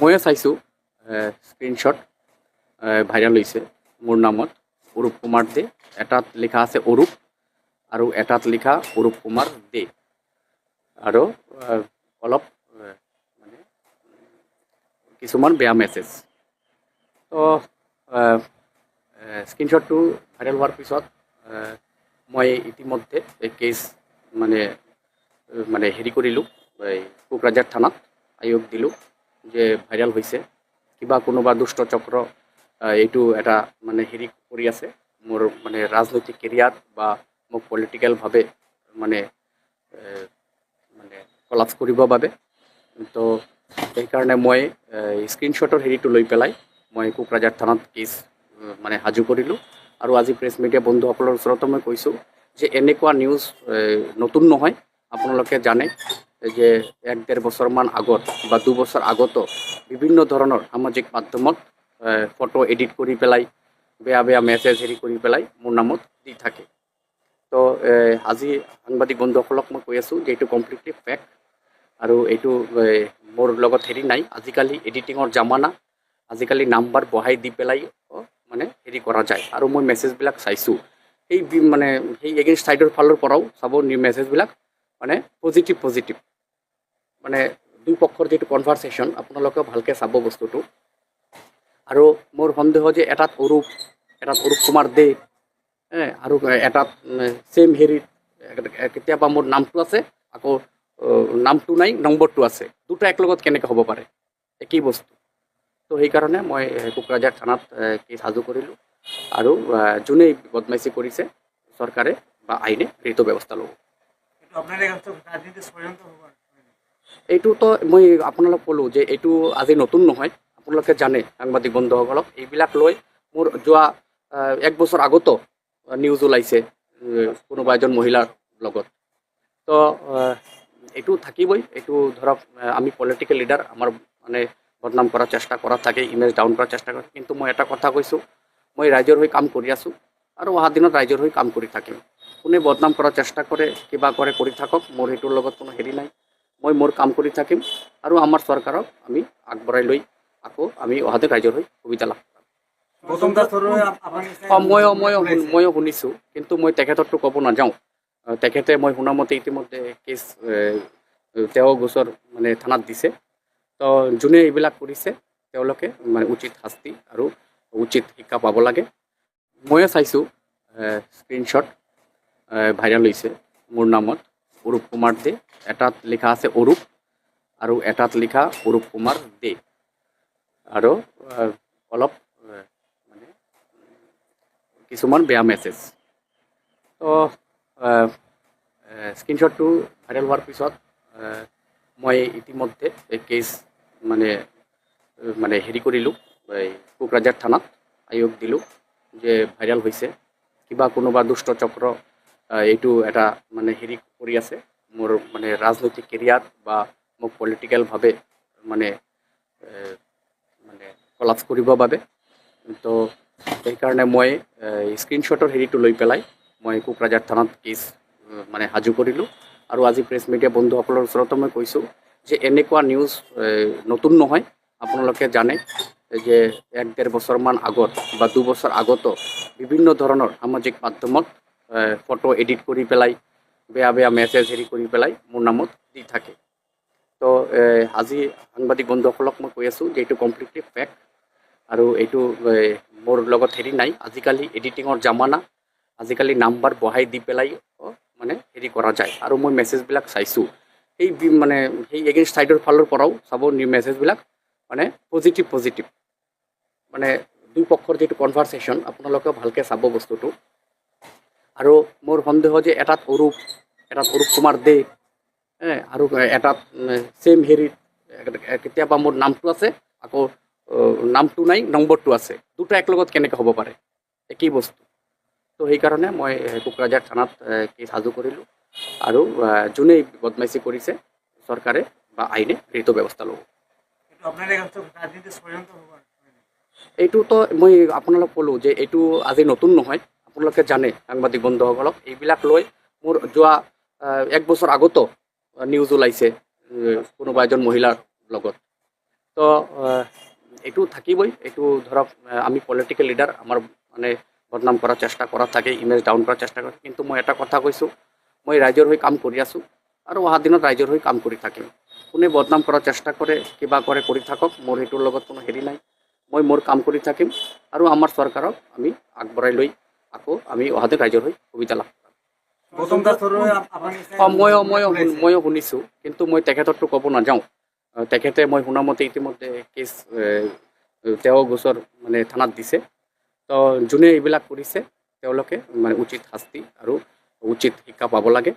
ময়ে চাইছোঁ screenshot viral হৈছে মোৰ নামত অৰূপ কুমাৰ দে। এটাত লিখা আছে অৰূপ আৰু এটাত লিখা অৰূপ কুমাৰ দে। আৰু অলপ মানে কিছুমান বেয়া মেছেজ। তো স্ক্ৰীনশ্বটটো ভাইৰেল হোৱাৰ পিছত মই ইতিমধ্যে কেছ মানে মানে হেৰি কৰিলোঁ, এই কোকৰাঝাৰ থানাত আয়োগ দিলোঁ যে ভাইৰেল হৈছে, কিবা কোনোবা দুষ্ট চক্ৰ এইটো এটা মানে হেৰি কৰি আছে মোৰ মানে ৰাজনৈতিক কেৰিয়াৰ বা মোক পলিটিকেলভাৱে মানে মানে কলাপছ কৰিবৰ বাবে। তো সেইকাৰণে মই স্ক্ৰীনশ্বটৰ হেৰিটো লৈ পেলাই মই কোকৰাঝাৰ থানাত কেছ মানে সাজু কৰিলোঁ। আৰু আজি প্ৰেছ মিডিয়া বন্ধুসকলৰ ওচৰতো মই কৈছোঁ যে এনেকুৱা নিউজ নতুন নহয়। আপোনালোকে জানে যে 1-1.5 বছৰমান আগত বা 2 বছৰ আগতো বিভিন্ন ধৰণৰ সামাজিক মাধ্যমত ফটো এডিট কৰি পেলাই বেয়া বেয়া মেছেজ হেৰি কৰি পেলাই মোৰ নামত দি থাকে। তো আজি সাংবাদিক বন্ধুসকলক মই কৈ আছোঁ যে এইটো কমপ্লিটলি ফেক আৰু এইটো মোৰ লগত হেৰি নাই। আজিকালি এডিটিঙৰ জামানা, আজিকালি নাম্বাৰ বহাই দি পেলাই মানে হেৰি কৰা যায়। আৰু মই মেছেজবিলাক চাইছোঁ, সেই মানে সেই এগেইনষ্ট ছাইডৰ ফালৰ পৰাও চাব মেছেজবিলাক মানে পজিটিভ মানে দুই পক্ষৰ যিটো কনভাৰচেশ্যন আপোনালোকেও ভালকৈ চাব বস্তুটো। আৰু মোৰ সন্দেহ যে এটাত অৰূপ কুমাৰ দে, আৰু এটাত ছেইম হেৰিত কেতিয়াবা মোৰ নামটো আছে, আকৌ নামটো নাই, নম্বৰটো আছে। দুটা একেলগত কেনেকৈ হ'ব পাৰে, একেই বস্তু। তো সেইকাৰণে মই কোকৰাঝাৰ থানাত কেছ সাজু কৰিলোঁ। আৰু যোনেই বদমাইচি কৰিছে চৰকাৰে বা আইনে সেইটো ব্যৱস্থা ল'ব। এইটোতো মই আপোনালোক ক'লোঁ যে এইটো আজি নতুন নহয়। আপোনালোকে জানে সাংবাদিক বন্ধুসকলক, এইবিলাক লৈ মোৰ যোৱা 1 বছৰ আগতো নিউজ ওলাইছে কোনোবা এজন মহিলাৰ লগত। তো এইটো থাকিবই। এইটো ধৰক আমি পলিটিকেল লিডাৰ, আমাৰ মানে বদনাম কৰাৰ চেষ্টা কৰা থাকে, ইমেজ ডাউন কৰাৰ চেষ্টা কৰে। কিন্তু মই এটা কথা কৈছোঁ, মই ৰাইজৰ হৈ কাম কৰি আছোঁ আৰু অহা দিনত ৰাইজৰ হৈ কাম কৰি থাকিম। কোনে বদনাম কৰাৰ চেষ্টা কৰে, কিবা কৰে, কৰি থাকক, মোৰ সেইটোৰ লগত কোনো হেৰি নাই। মই মোৰ কাম কৰি থাকিম আৰু আমাৰ চৰকাৰক আমি আগবঢ়াই লৈ আকৌ আমি অহাতে ৰাইজৰ হৈ সুবিধা লাভ কৰিম। ময়ো শুনিছোঁ, কিন্তু মই তেখেতৰটো ক'ব নাযাওঁ। তেখেতে মই শুনামতে ইতিমধ্যে কেছ তেওঁ গোচৰ মানে থানাত দিছে। তো যোনে এইবিলাক কৰিছে তেওঁলোকে মানে উচিত শাস্তি আৰু উচিত শিক্ষা পাব লাগে। ময়ে চাইছোঁ স্ক্ৰীনশ্বট ভাইৰেল হৈছে মোৰ নামত অৰূপ কুমাৰ দে। এটাত লিখা আছে অৰূপ আৰু এটাত লিখা অৰূপ কুমাৰ দে। আৰু অলপ মানে কিছুমান বেয়া মেছেজ। তো স্ক্ৰীনশ্বটটো ভাইৰেল হোৱাৰ পিছত মই ইতিমধ্যে কেছ মানে মানে হেৰি কৰিলোঁ, এই কোকৰাঝাৰ থানাত আয়োগ দিলোঁ যে ভাইৰেল হৈছে, কিবা কোনোবা দুষ্ট চক্ৰ এইটো এটা মানে হেৰি কৰি আছে মোৰ মানে ৰাজনৈতিক কেৰিয়াৰ বা মোক পলিটিকেলভাৱে মানে মানে কলাপছ কৰিবৰ বাবে। তো সেইকাৰণে মই স্ক্ৰীনশ্বটৰ হেৰিটো লৈ পেলাই মই কোকৰাঝাৰ থানাত কেছ মানে সাজু কৰিলোঁ। আৰু আজি প্ৰেছ মিডিয়া বন্ধুসকলৰ ওচৰতো মই কৈছোঁ যে এনেকুৱা নিউজ নতুন নহয়। আপোনালোকে জানে যে 1-1.5 বছৰমান আগত বা 2 বছৰ আগতো বিভিন্ন ধৰণৰ সামাজিক মাধ্যমত ফটো এডিট কৰি পেলাই বেয়া বেয়া মেছেজ হেৰি কৰি পেলাই মোৰ নামত দি থাকে। তো আজি সাংবাদিক বন্ধুসকলক মই কৈ আছোঁ যে এইটো কমপ্লিটলি ফেক আৰু এইটো মোৰ লগত হেৰি নাই। আজিকালি এডিটিঙৰ জামানা, আজিকালি নাম্বাৰ বহাই দি পেলাই মানে হেৰি কৰা যায়। আৰু মই মেছেজবিলাক চাইছোঁ, সেই মানে সেই এগেইনষ্ট ছাইডৰ ফালৰ পৰাও চাব মেছেজবিলাক মানে পজিটিভ মানে দুই পক্ষৰ যিটো কনভাৰচেশ্যন আপোনালোকেও ভালকৈ চাব বস্তুটো। আৰু মোৰ সন্দেহ যে এটাত অৰূপ কুমাৰ দে, আৰু এটাত ছেইম হেৰিত কেতিয়াবা মোৰ নামটো আছে, আকৌ নামটো নাই, নম্বৰটো আছে। দুটা একেলগত কেনেকৈ হ'ব পাৰে, একেই বস্তু। তো সেইকাৰণে মই কোকৰাঝাৰ থানাত কেছ সাজু কৰিলোঁ। আৰু যোনেই বদমাইচি কৰিছে চৰকাৰে বা আইনে সেইটো ব্যৱস্থা ল'ব। এইটোতো মই আপোনালোক ক'লোঁ যে এইটো আজি নতুন নহয়। আপোনালোকে জানে সাংবাদিক বন্ধুসকলক, এইবিলাক লৈ মোৰ যোৱা 1 বছৰ আগতো নিউজ ওলাইছে কোনোবা এজন মহিলাৰ লগত। তো এইটো থাকিবই, এইটো ধৰক আমি পলিটিকেল লিডাৰ, আমাৰ মানে বদনাম কৰাৰ চেষ্টা কৰা থাকে, ইমেজ ডাউন কৰাৰ চেষ্টা কৰে, কিন্তু মই এটা কথা কৈছোঁ, মই ৰাইজৰ হৈ কাম কৰি আছোঁ আৰু অহা দিনত ৰাইজৰ হৈ কাম কৰি থাকিম। কোনে বদনাম কৰাৰ চেষ্টা কৰে, কিবা কৰে, কৰি থাকক, মোৰ সেইটোৰ লগত কোনো হেৰি নাই। মই মোৰ কাম কৰি থাকিম আৰু আমাৰ চৰকাৰক আমি আগবঢ়াই লৈ আকৌ আমি অহাদিন ৰাইজৰ হৈ সুবিধা লাভ কৰিম। ময়ো শুনিছোঁ, কিন্তু মই তেখেতৰটো ক'ব নাযাওঁ। তেখেতে মই শুনামতে ইতিমধ্যে কেছ তেওঁ গোচৰ মানে থানাত দিছে। তো যোনে এইবিলাক কৰিছে তেওঁলোকে মানে উচিত শাস্তি আৰু উচিত শিক্ষা পাব লাগে।